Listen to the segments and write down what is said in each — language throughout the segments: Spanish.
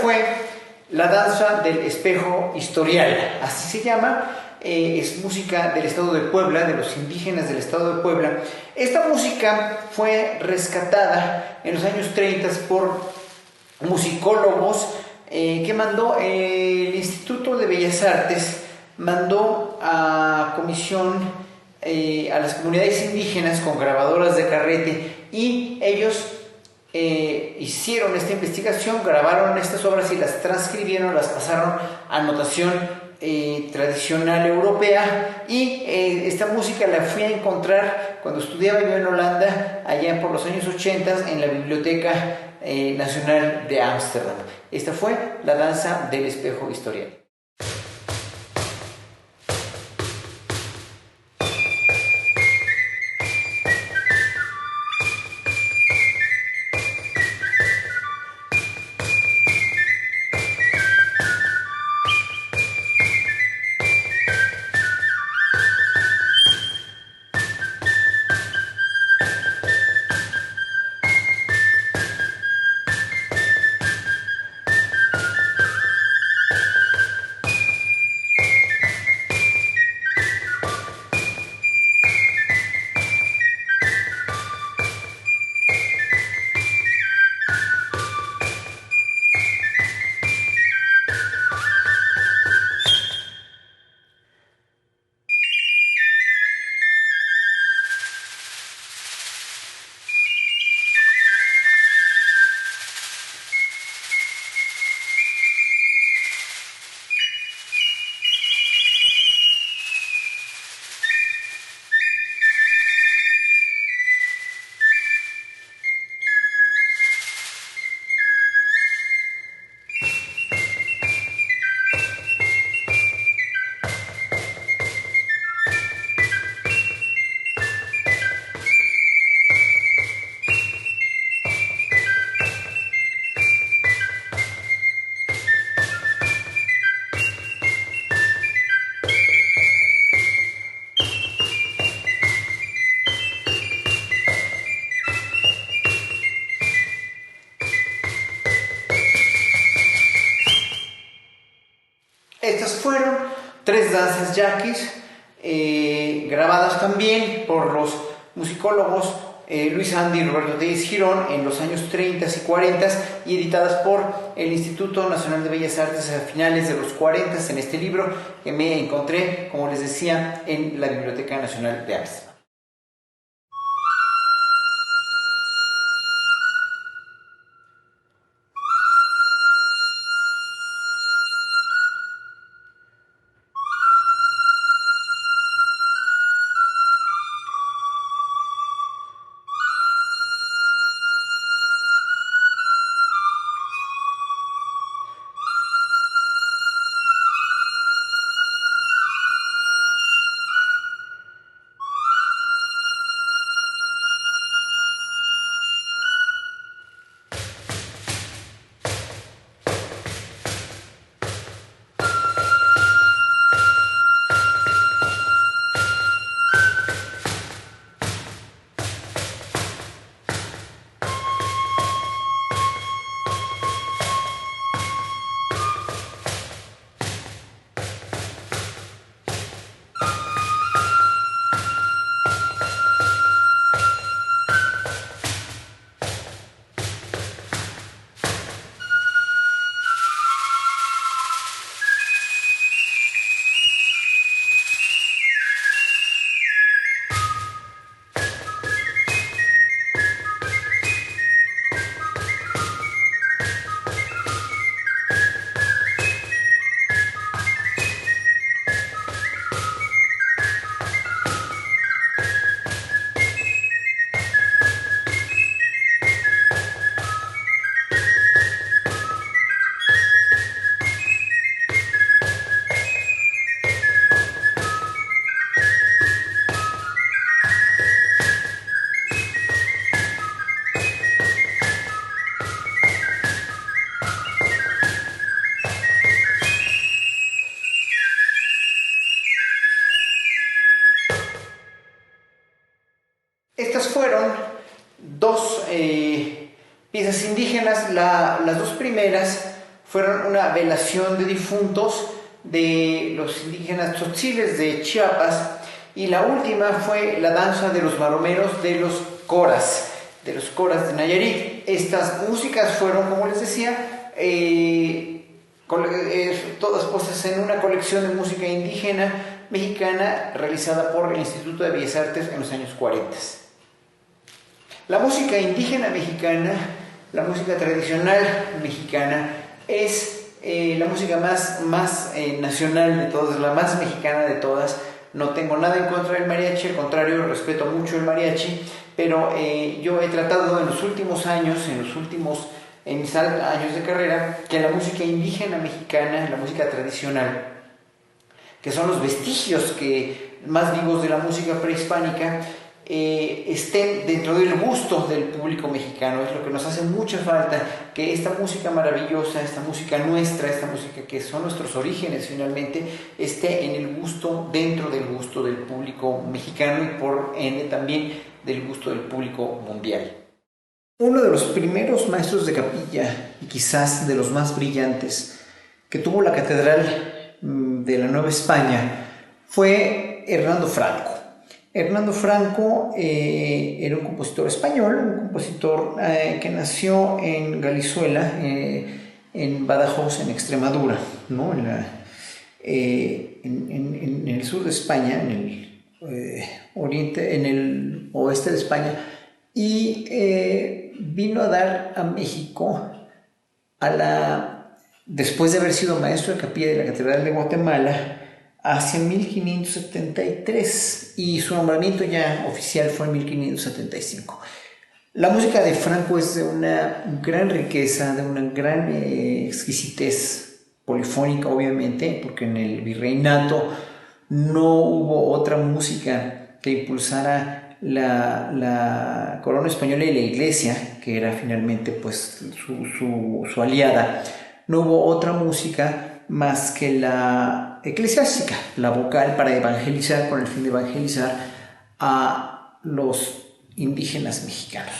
fue la danza del espejo historial, así se llama. Es música del estado de Puebla, de los indígenas del estado de Puebla. Esta música fue rescatada en los años 30 por musicólogos que mandó el Instituto de Bellas Artes, mandó a comisión a las comunidades indígenas con grabadoras de carrete, y ellos hicieron esta investigación, grabaron estas obras y las transcribieron, las pasaron a notación tradicional europea, y esta música la fui a encontrar cuando estudiaba yo en Holanda, allá por los años 80, en la Biblioteca Nacional de Ámsterdam. Esta fue la danza del espejo historial. Estas fueron 3 danzas yaquis, grabadas también por los musicólogos Luis Andy y Roberto Tellez Girón en los años 30 y 40, y editadas por el Instituto Nacional de Bellas Artes a finales de los 40, en este libro que me encontré, como les decía, en la Biblioteca Nacional de Ámsterdam. Estas fueron 2 piezas indígenas. Las 2 primeras fueron una velación de difuntos de los indígenas tzotziles de Chiapas, y la última fue la danza de los maromeros de los coras de Nayarit. Estas músicas fueron, como les decía, todas puestas en una colección de música indígena mexicana realizada por el Instituto de Bellas Artes en los años 40. La música indígena mexicana, la música tradicional mexicana, es la música más nacional de todas, la más mexicana de todas. No tengo nada en contra del mariachi, al contrario, respeto mucho el mariachi, pero yo he tratado en los últimos años, en mis años de carrera, que la música indígena mexicana, la música tradicional, que son los vestigios más vivos de la música prehispánica, estén dentro del gusto del público mexicano. Es lo que nos hace mucha falta, que esta música maravillosa, esta música nuestra, esta música que son nuestros orígenes finalmente, esté dentro del gusto del público mexicano y por ende también del gusto del público mundial. Uno de los primeros maestros de capilla, y quizás de los más brillantes, que tuvo la Catedral de la Nueva España, fue Hernando Franco. Hernando Franco era un compositor español, un compositor que nació en Galizuela, en Badajoz, en Extremadura, ¿no? En el sur de España, en el oeste de España, y vino a dar a México después de haber sido maestro de capilla de la Catedral de Guatemala, hacia 1573, y su nombramiento ya oficial fue en 1575. La música de Franco es de una gran riqueza, de una gran exquisitez polifónica, obviamente, porque en el virreinato no hubo otra música que impulsara la corona española y la iglesia, que era finalmente pues su aliada. No hubo otra música más que la eclesiástica, la vocal, para evangelizar, con el fin de evangelizar a los indígenas mexicanos.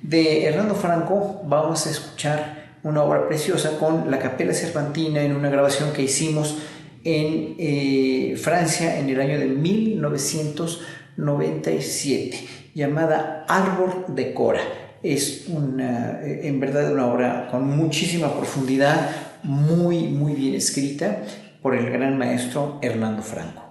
De Hernando Franco vamos a escuchar una obra preciosa con la Capella Cervantina, en una grabación que hicimos en Francia en el año de 1997, llamada Árbol de Cora. Es en verdad una obra con muchísima profundidad, muy bien escrita por el gran maestro Hernando Franco.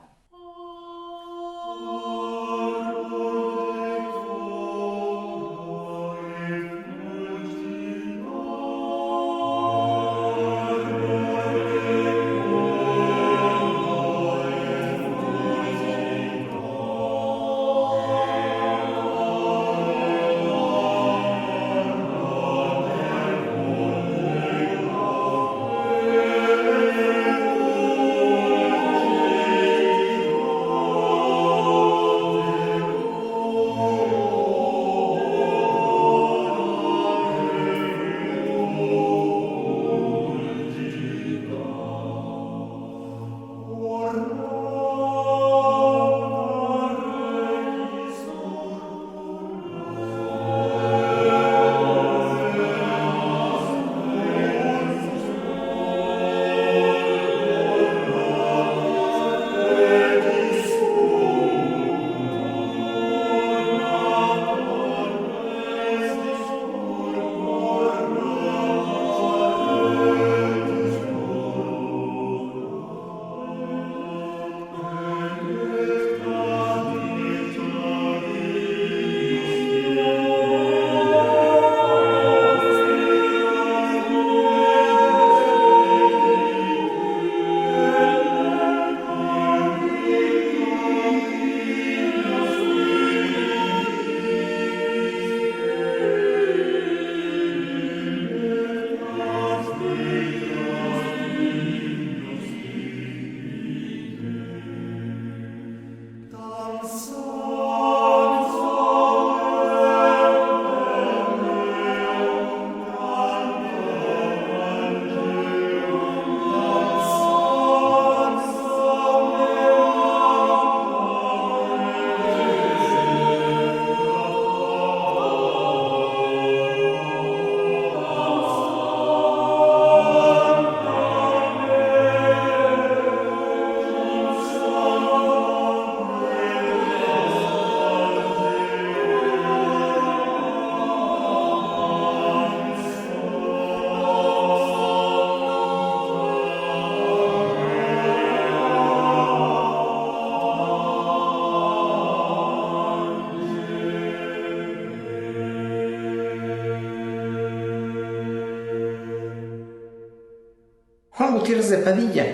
Juan Gutiérrez de Padilla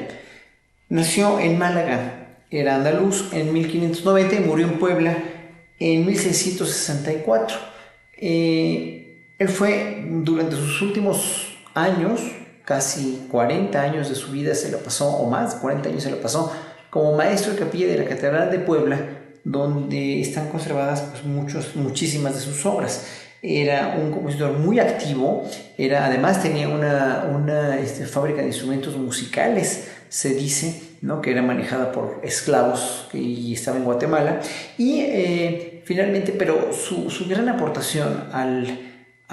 nació en Málaga, era andaluz en 1590 y murió en Puebla en 1664. Él fue durante sus últimos años, casi 40 años de su vida se la pasó, o más de 40 años se la pasó, como maestro de capilla de la Catedral de Puebla, donde están conservadas pues, muchísimas de sus obras. Era un compositor muy activo, además tenía una fábrica de instrumentos musicales, se dice, ¿no? Que era manejada por esclavos y estaba en Guatemala. Y finalmente, pero su gran aportación a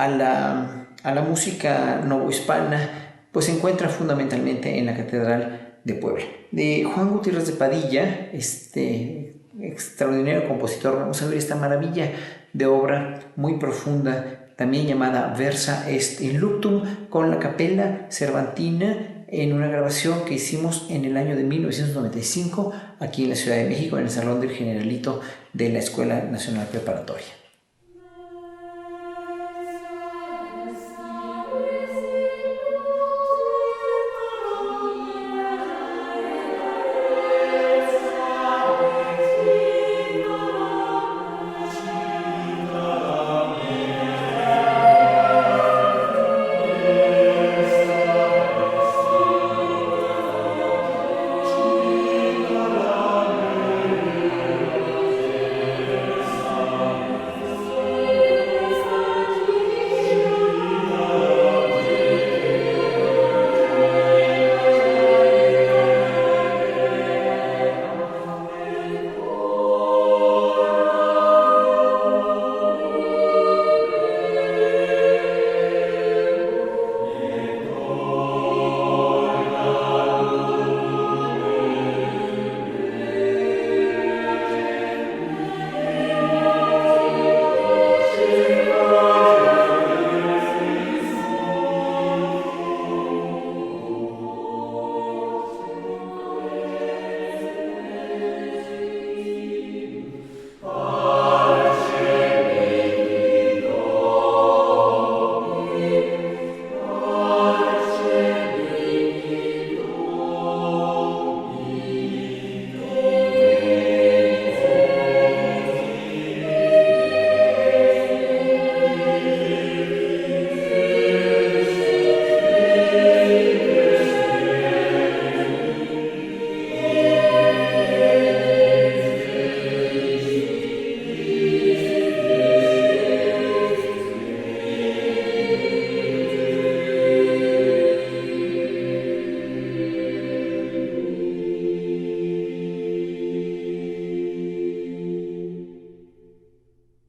la música novohispana pues se encuentra fundamentalmente en la Catedral de Puebla. De Juan Gutiérrez de Padilla, extraordinario compositor, vamos a ver esta maravilla de obra muy profunda, también llamada Versa est in Luctum, con la Capella Cervantina, en una grabación que hicimos en el año de 1995 aquí en la Ciudad de México, en el Salón del Generalito de la Escuela Nacional Preparatoria.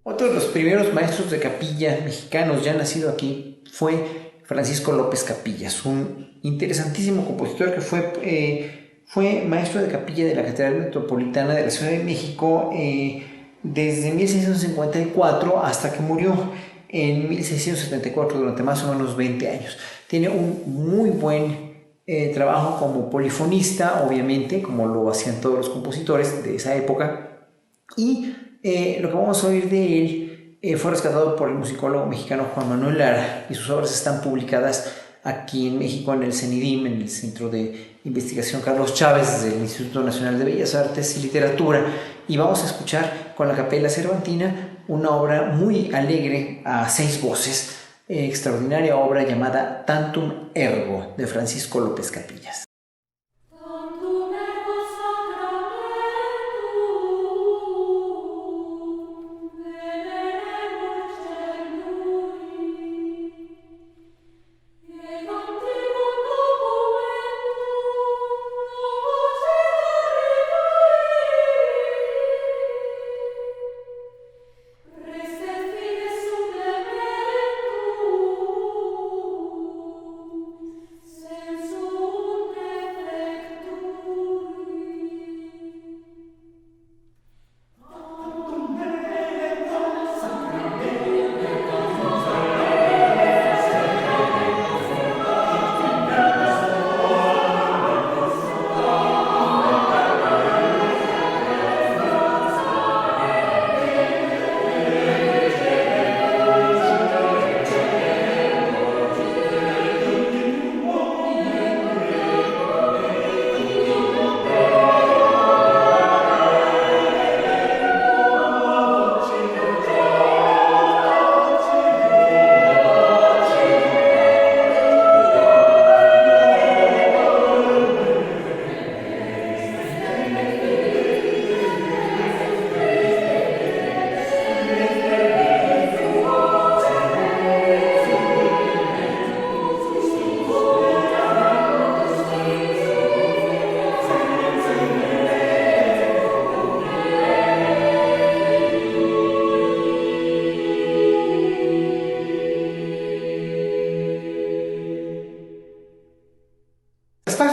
Otro de los primeros maestros de capilla mexicanos ya nacido aquí fue Francisco López Capillas, un interesantísimo compositor que fue maestro de capilla de la Catedral Metropolitana de la Ciudad de México desde 1654 hasta que murió en 1674, durante más o menos 20 años. Tiene un muy buen trabajo como polifonista, obviamente, como lo hacían todos los compositores de esa época, y lo que vamos a oír de él fue rescatado por el musicólogo mexicano Juan Manuel Lara, y sus obras están publicadas aquí en México en el CENIDIM, en el Centro de Investigación Carlos Chávez del Instituto Nacional de Bellas Artes y Literatura. Y vamos a escuchar con la Capella Cervantina una obra muy alegre a 6 voces, extraordinaria obra llamada Tantum Ergo de Francisco López Capillas. Sensu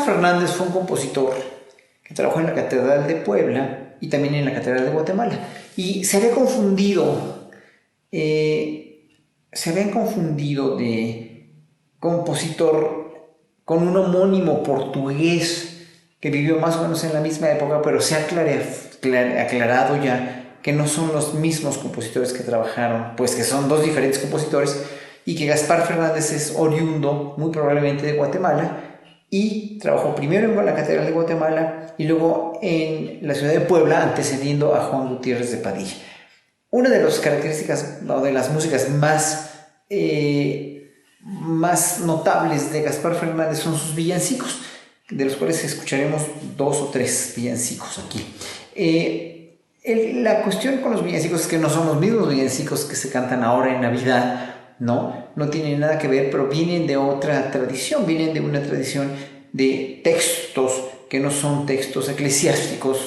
Fernández fue un compositor que trabajó en la Catedral de Puebla y también en la Catedral de Guatemala. Y se había confundido, de compositor con un homónimo portugués que vivió más o menos en la misma época, pero se ha aclarado ya que no son los mismos compositores que trabajaron, pues que son dos diferentes compositores, y que Gaspar Fernández es oriundo, muy probablemente de Guatemala, y trabajó primero en la Catedral de Guatemala y luego en la ciudad de Puebla, antecediendo a Juan Gutiérrez de Padilla. Una de las características o de las músicas más notables de Gaspar Fernández son sus villancicos, de los cuales escucharemos 2 o 3 villancicos aquí. La cuestión con los villancicos es que no son los mismos villancicos que se cantan ahora en Navidad, no tienen nada que ver, pero vienen de otra tradición, vienen de una tradición de textos que no son textos eclesiásticos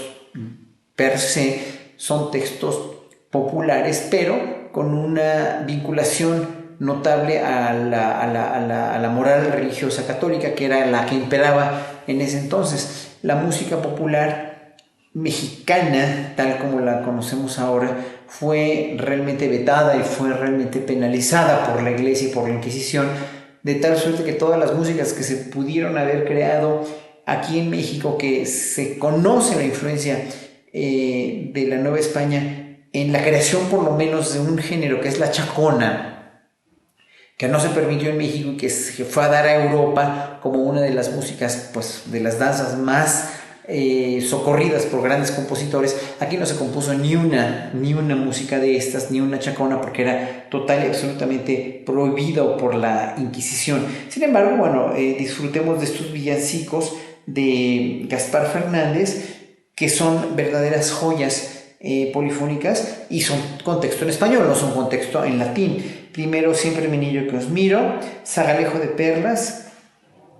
per se, son textos populares, pero con una vinculación notable a la moral religiosa católica, que era la que imperaba en ese entonces. La música popular mexicana, tal como la conocemos ahora, fue realmente vetada y fue realmente penalizada por la Iglesia y por la Inquisición, de tal suerte que todas las músicas que se pudieron haber creado aquí en México, que se conoce la influencia de la Nueva España en la creación por lo menos de un género que es la chacona, que no se permitió en México y que se fue a dar a Europa como una de las músicas, pues de las danzas más socorridas por grandes compositores. Aquí no se compuso ni una música de estas, ni una chacona, porque era total y absolutamente prohibido por la Inquisición. Sin embargo, bueno, disfrutemos de estos villancicos de Gaspar Fernández, que son verdaderas joyas polifónicas y son con texto en español, no son con texto en latín. Primero, Siempre mi niño que os miro, Zagalejo de perlas,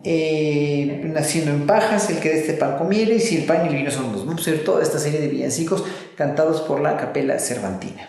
Naciendo en pajas, El que de este pan comiere, y Si el pan y el vino son dos. Vamos a ver toda esta serie de villancicos cantados por la Capella Cervantina.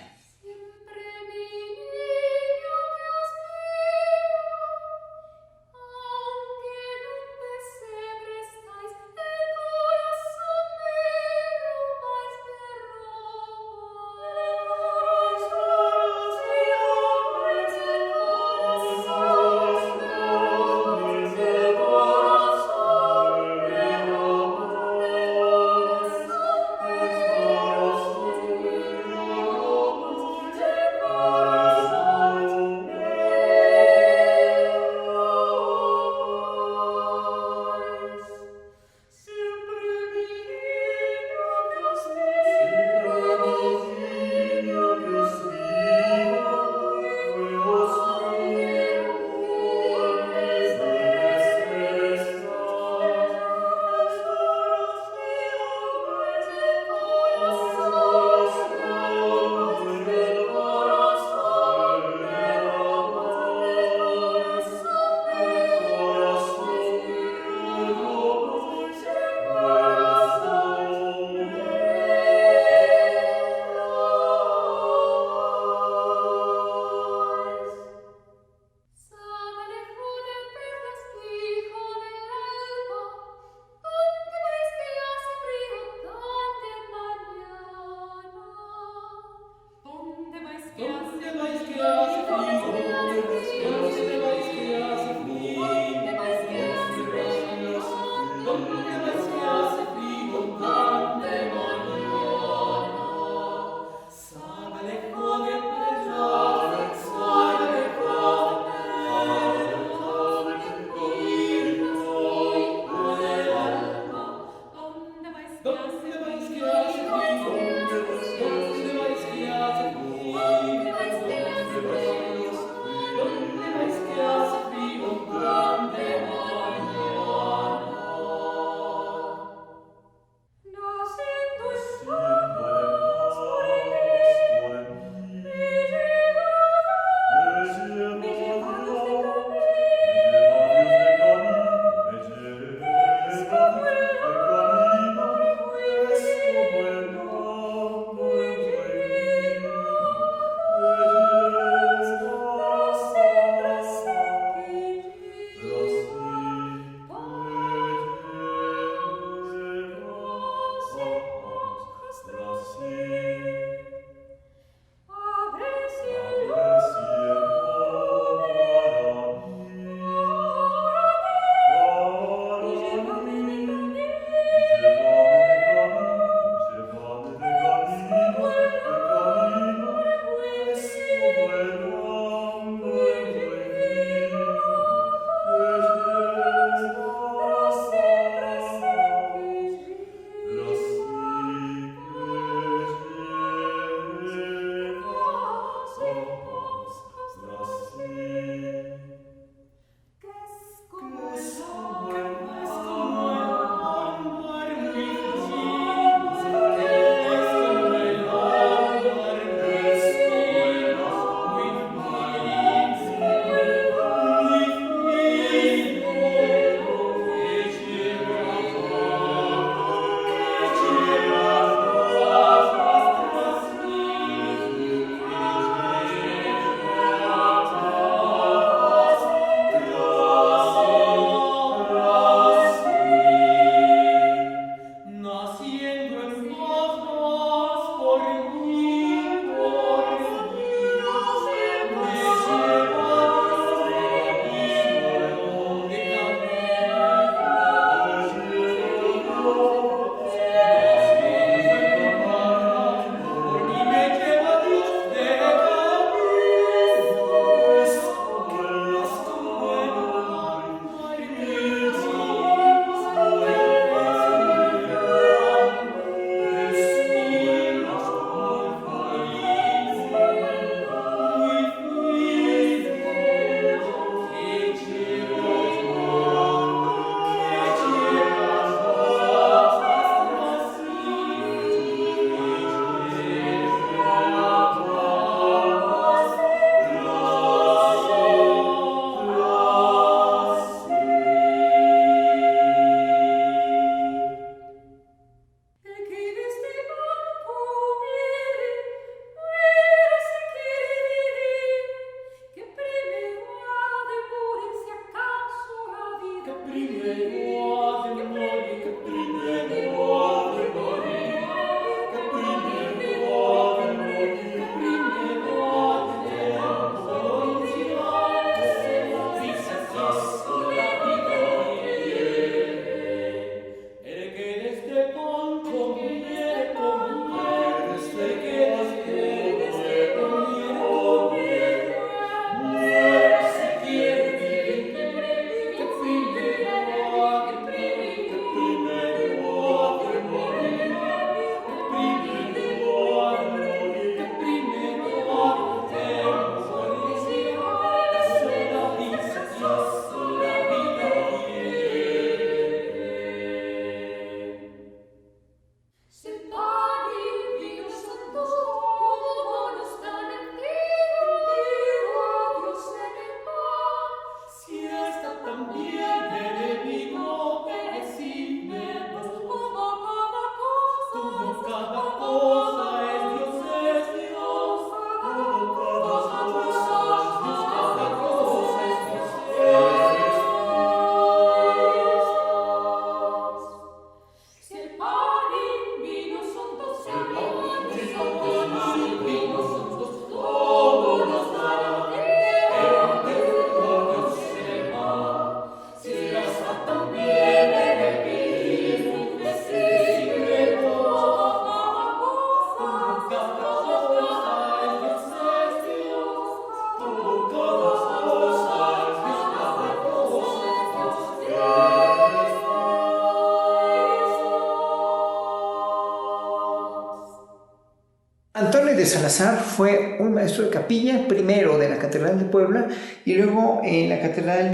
Antonio de Salazar fue un maestro de capilla, primero de la Catedral de Puebla y luego en la Catedral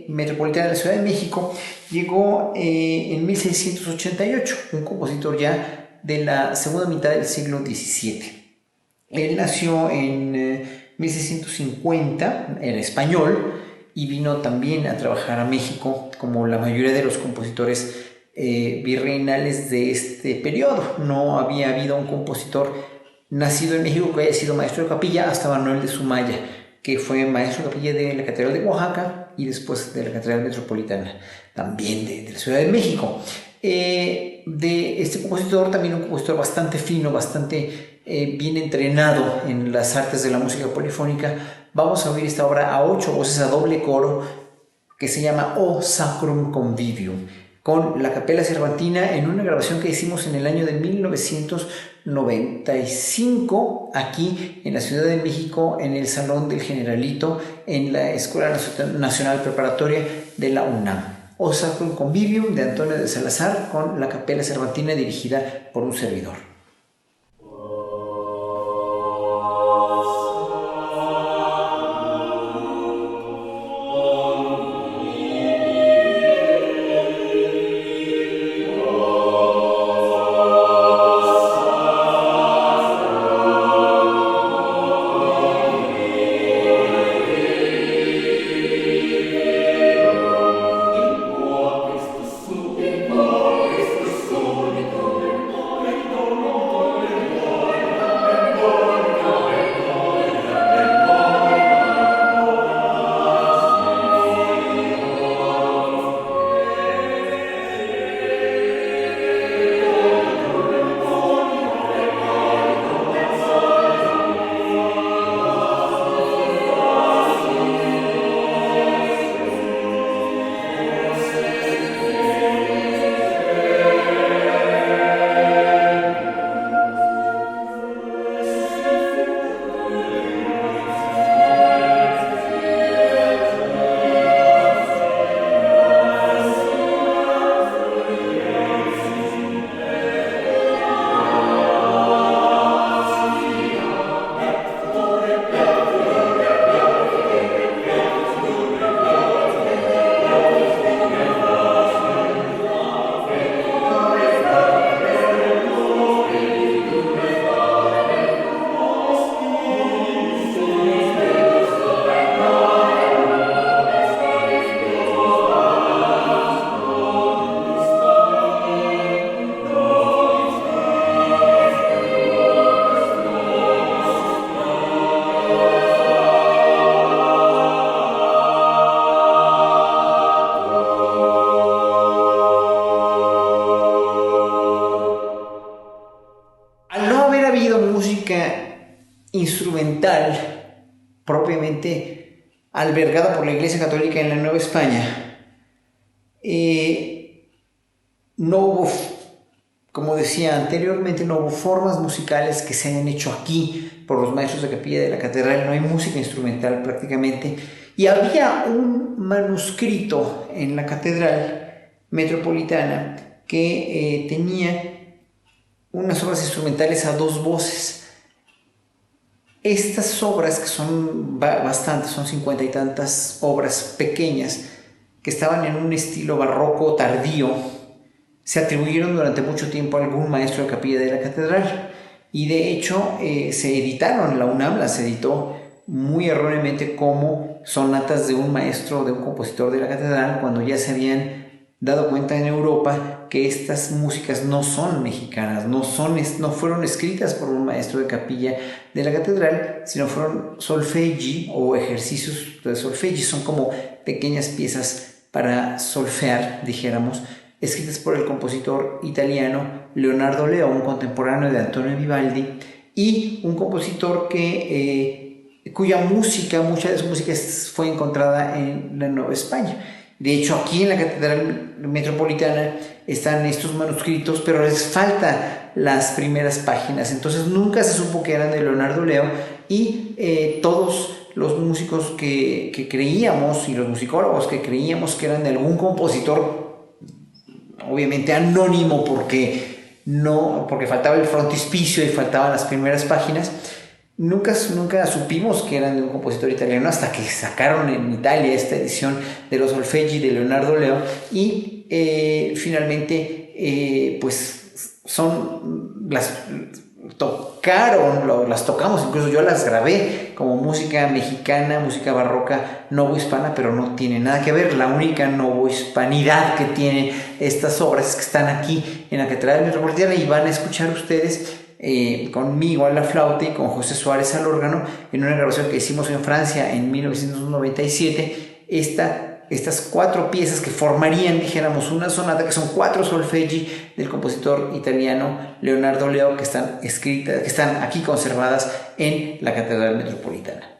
Metropolitana de la Ciudad de México. Llegó en 1688, un compositor ya de la segunda mitad del siglo XVII. Él nació en 1650, era español, y vino también a trabajar a México como la mayoría de los compositores virreinales de este periodo. No había habido un compositor nacido en México que haya sido maestro de capilla hasta Manuel de Sumaya, que fue maestro de capilla de la Catedral de Oaxaca y después de la Catedral Metropolitana, también de la Ciudad de México. De este compositor, también un compositor bastante fino, bastante bien entrenado en las artes de la música polifónica, vamos a oír esta obra a 8 voces a doble coro que se llama O Sacrum Convivium, con la Capella Cervantina, en una grabación que hicimos en el año de 1995 aquí en la Ciudad de México, en el Salón del Generalito, en la Escuela Nacional Preparatoria de la UNAM. O Sacrum Convivium de Antonio de Salazar con la Capella Cervantina dirigida por un servidor. Instrumental propiamente albergada por la Iglesia Católica en la Nueva España, no hubo, como decía anteriormente, no hubo formas musicales que se hayan hecho aquí por los maestros de capilla de la catedral. No hay música instrumental prácticamente, y había un manuscrito en la Catedral Metropolitana que tenía unas obras instrumentales a 2 voces. Estas obras, que son bastantes, son 50 y tantas obras pequeñas, que estaban en un estilo barroco tardío, se atribuyeron durante mucho tiempo a algún maestro de capilla de la catedral, y de hecho se editaron, la UNAM las editó muy erróneamente como sonatas de un maestro, de un compositor de la catedral, cuando ya se habían dado cuenta en Europa que estas músicas no son mexicanas, no fueron escritas por un maestro de capilla de la catedral, sino fueron solfeggi o ejercicios de solfeggi. Son como pequeñas piezas para solfear, dijéramos, escritas por el compositor italiano Leonardo León, contemporáneo de Antonio Vivaldi, y un compositor cuya música, mucha de su música fue encontrada en la Nueva España. De hecho, aquí en la Catedral Metropolitana están estos manuscritos, pero les falta las primeras páginas, entonces nunca se supo que eran de Leonardo León, y todos los músicos que creíamos, y los musicólogos que creíamos que eran de algún compositor, obviamente anónimo, porque no, porque faltaba el frontispicio y faltaban las primeras páginas. Nunca supimos que eran de un compositor italiano hasta que sacaron en Italia esta edición de los solfeggi de Leonardo Leo y finalmente pues las tocamos, incluso yo las grabé como música mexicana, música barroca novohispana, pero no tiene nada que ver. La única novohispanidad que tiene estas obras es que están aquí en la Catedral Metropolitana y van a escuchar ustedes conmigo a la flauta y con José Suárez al órgano en una grabación que hicimos en Francia en 1997 estas 4 piezas que formarían, dijéramos, una sonata, que son 4 solfeggi del compositor italiano Leonardo Leo, que están aquí conservadas en la Catedral Metropolitana.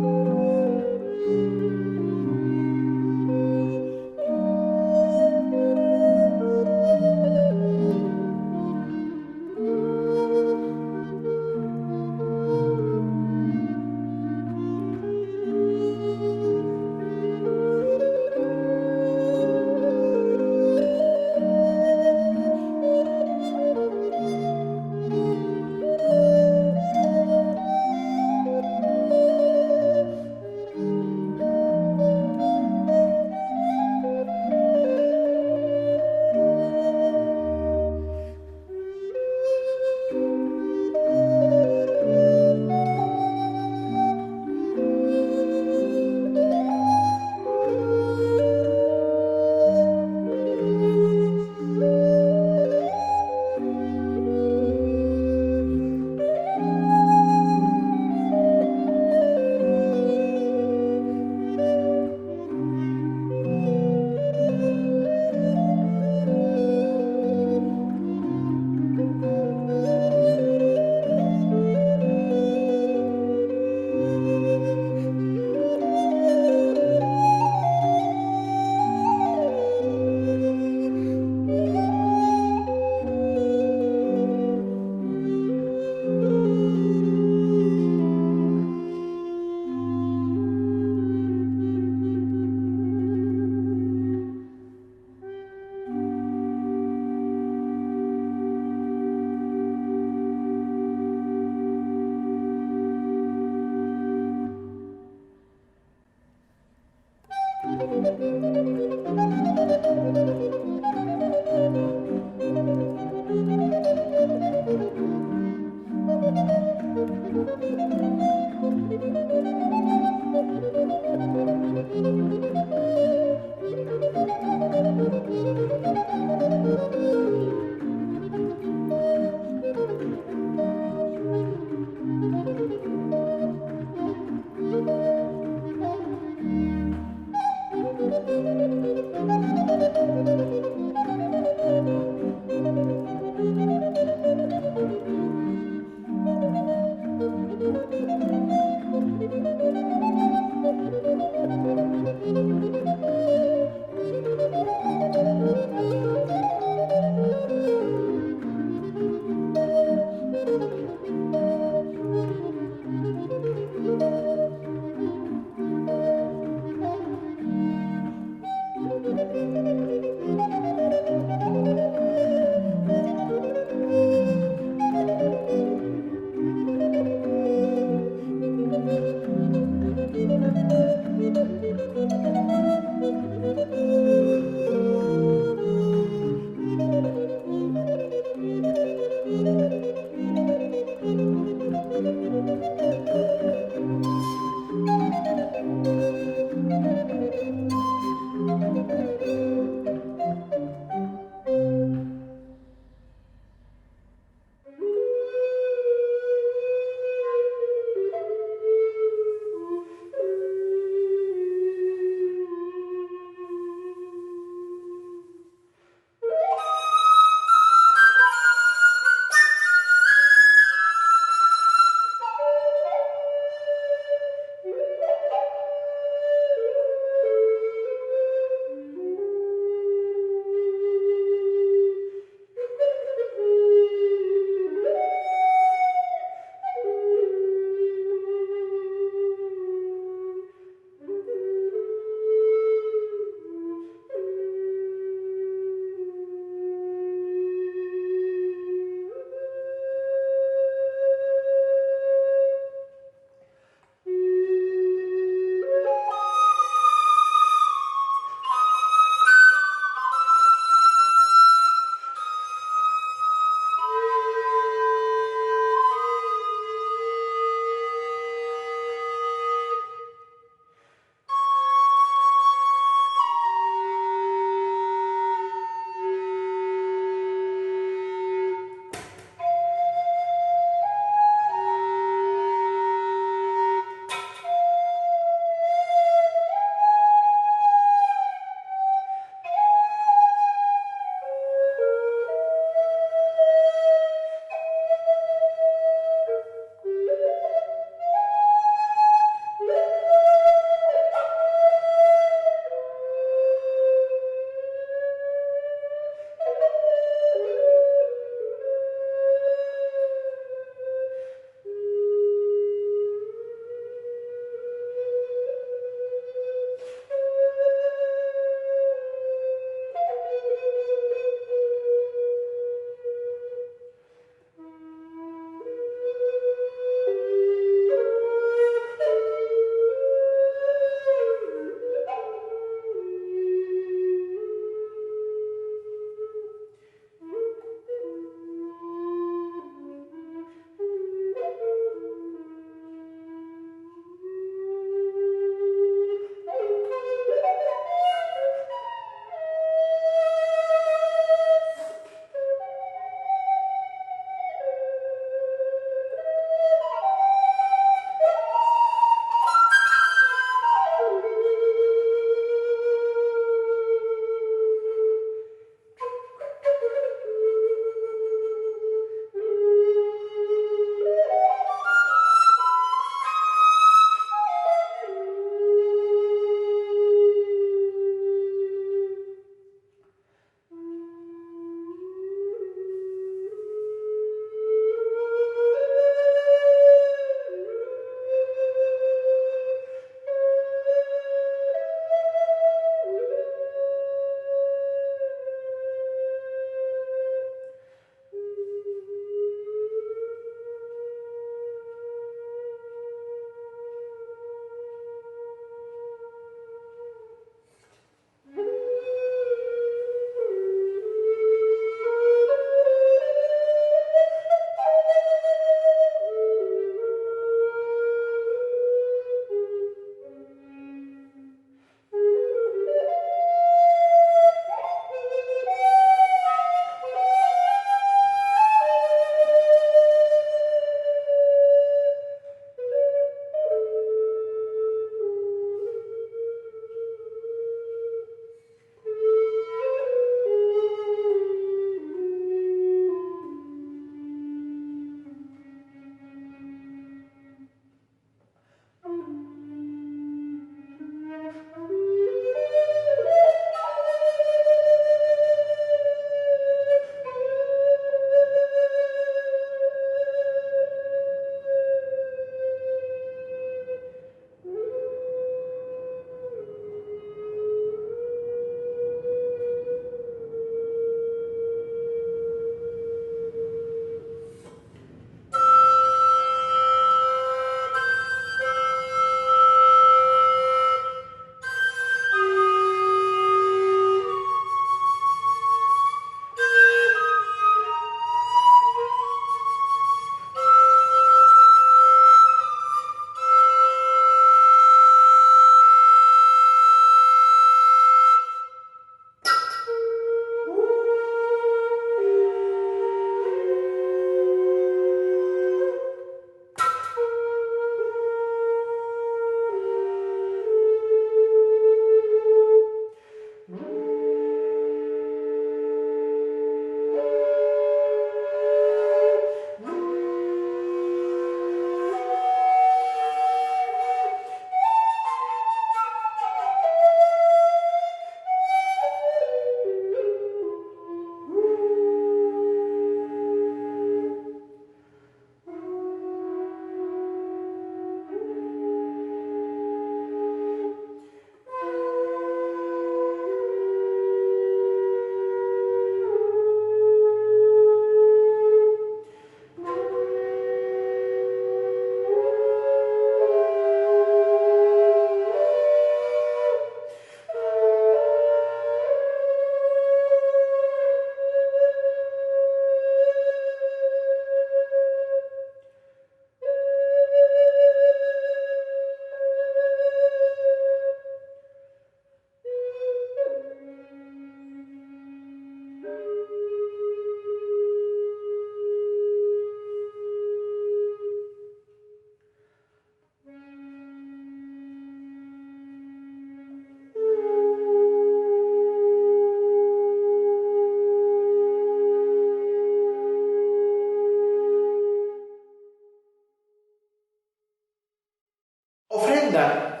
Ofrenda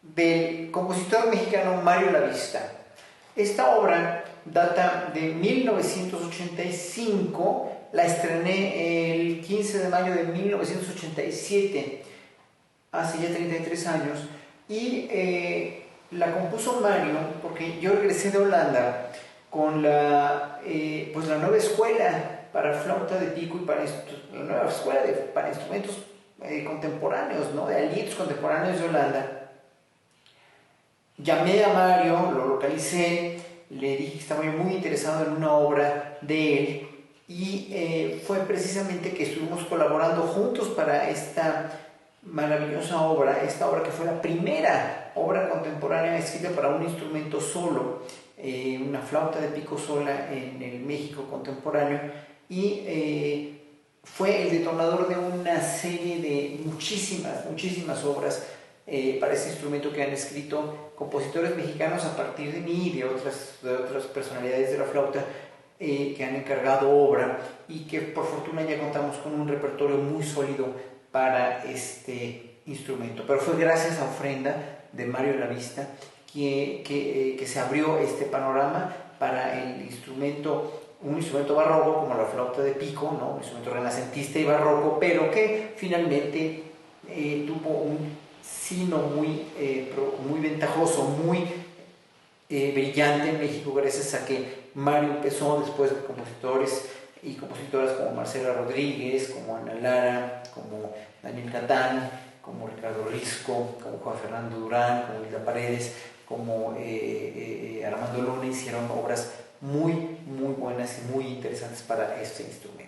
del compositor mexicano Mario Lavista. Esta obra data de 1985, la estrené el 15 de mayo de 1987, hace ya 33 años, y la compuso Mario porque yo regresé de Holanda con pues la nueva escuela para flauta de pico y para la nueva escuela para instrumentos contemporáneos, ¿no? De alientos contemporáneos de Holanda. Llamé a Mario, lo localicé, le dije que estaba muy interesado en una obra de él y fue precisamente que estuvimos colaborando juntos para esta maravillosa obra, esta obra que fue la primera obra contemporánea escrita para un instrumento solo, una flauta de pico sola en el México contemporáneo, y fue el detonador de una serie de muchísimas obras para ese instrumento que han escrito compositores mexicanos a partir de mí y de otras personalidades de la flauta que han encargado obra, y que por fortuna ya contamos con un repertorio muy sólido para este instrumento. Pero fue gracias a Ofrenda de Mario Lavista que se abrió este panorama para el instrumento, un instrumento barroco como la flauta de pico, ¿no? Un instrumento renacentista y barroco, pero que finalmente tuvo un sino muy ventajoso, muy brillante en México, gracias a que Mario empezó después de compositores y compositoras como Marcela Rodríguez, como Ana Lara, como Daniel Catán, como Ricardo Risco, como Juan Fernando Durán, como Hilda Paredes, como Armando Luna, hicieron obras muy buenas y muy interesantes para este instrumento.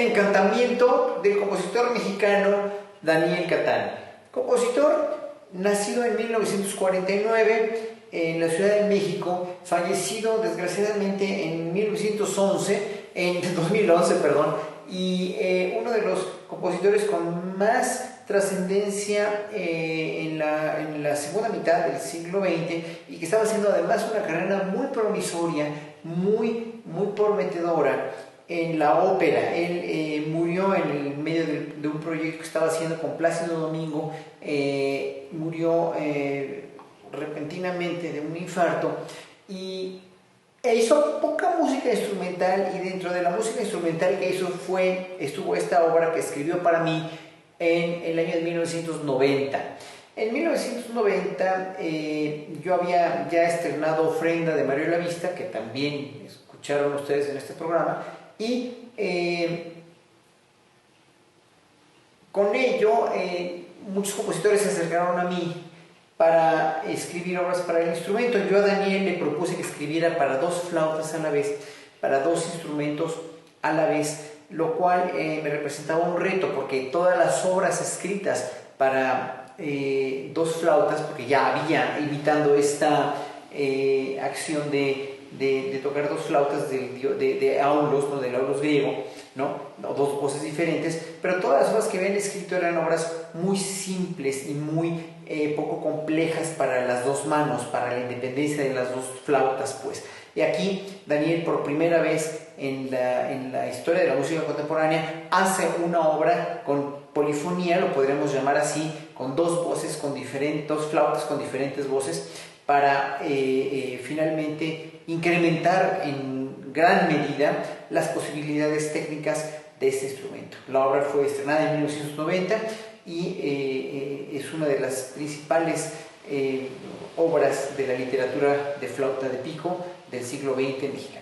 Encantamiento del compositor mexicano Daniel Catán. Compositor nacido en 1949 en la Ciudad de México, fallecido desgraciadamente en 2011, perdón, y uno de los compositores con más trascendencia en la segunda mitad del siglo XX y que estaba haciendo además una carrera muy promisoria, muy prometedora en la ópera. Él murió en el medio de un proyecto que estaba haciendo con Plácido Domingo, murió repentinamente de un infarto y hizo poca música instrumental, y dentro de la música instrumental que hizo estuvo esta obra que escribió para mí en el año de 1990. En 1990 yo había ya estrenado Ofrenda de Mario Lavista, que también escucharon ustedes en este programa, y con ello muchos compositores se acercaron a mí para escribir obras para el instrumento. Yo a Daniel le propuse que escribiera para 2 flautas a la vez, para 2 instrumentos a la vez, lo cual me representaba un reto, porque todas las obras escritas para 2 flautas, porque ya había imitando esta acción de tocar 2 flautas de aulos, ¿no? Del aulos griego, ¿no? 2 voces diferentes, pero todas las obras que habían escrito eran obras muy simples y muy poco complejas para las 2 manos, para la independencia de las 2 flautas, pues. Y aquí Daniel, por primera vez en la historia de la música contemporánea, hace una obra con polifonía, lo podríamos llamar así, con 2 voces, 2 flautas con diferentes voces, para finalmente incrementar en gran medida las posibilidades técnicas de este instrumento. La obra fue estrenada en 1990 y es una de las principales obras de la literatura de flauta de pico del siglo XX mexicana.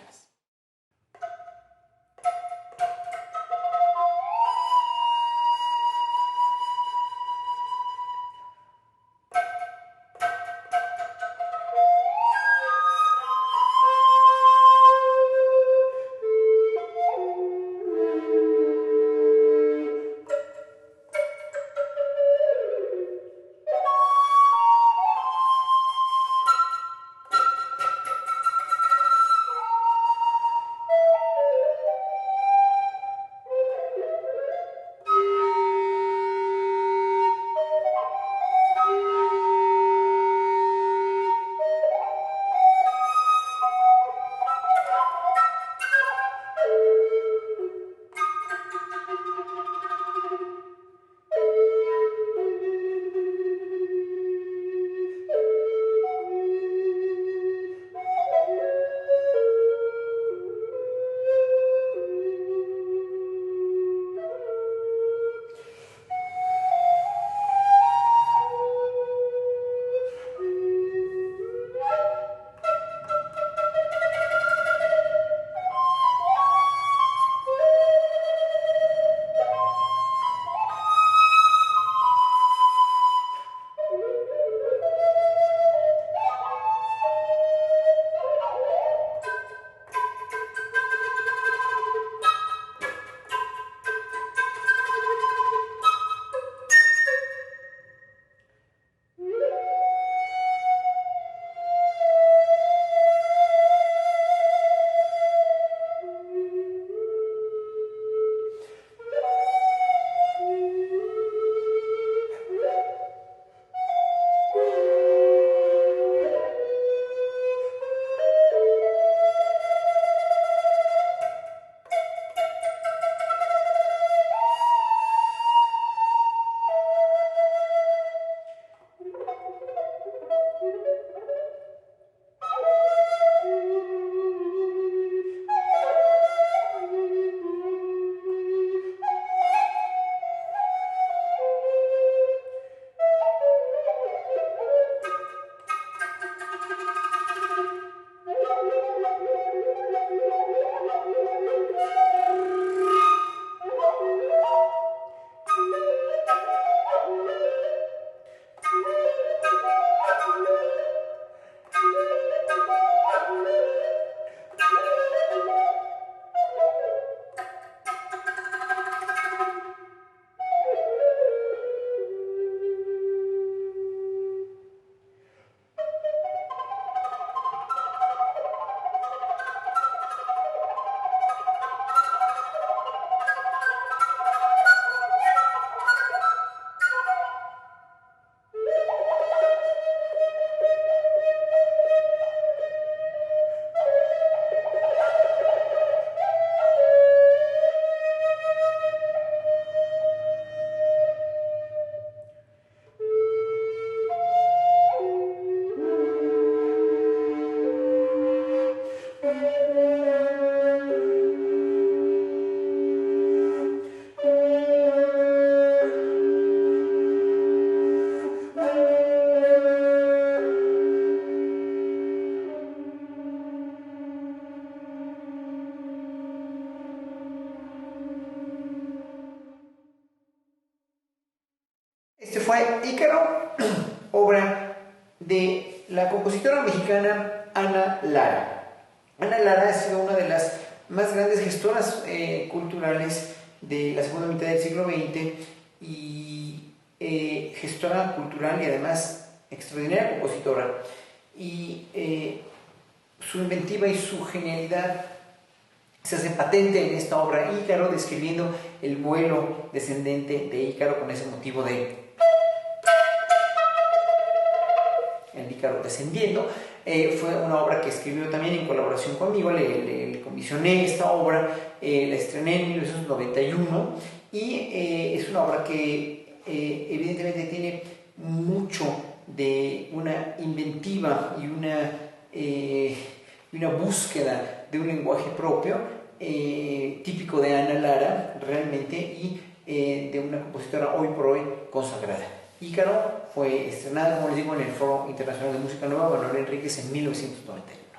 Ícaro, obra de la compositora mexicana Ana Lara. Ana Lara ha sido una de las más grandes gestoras culturales de la segunda mitad del siglo XX y gestora cultural y además extraordinaria compositora. Y su inventiva y su genialidad se hace patente en esta obra Ícaro, describiendo el vuelo descendente de Ícaro con ese motivo de el Ícaro descendiendo. Fue una obra que escribió también en colaboración conmigo, le comisioné esta obra, la estrené en 1991 y es una obra que evidentemente tiene mucho de una inventiva y una búsqueda de un lenguaje propio, típico de Ana Lara realmente, y de una compositora hoy por hoy consagrada. Ícaro fue estrenada, como les digo, en el Foro Internacional de Música Nueva Manuel Enríquez en 1991.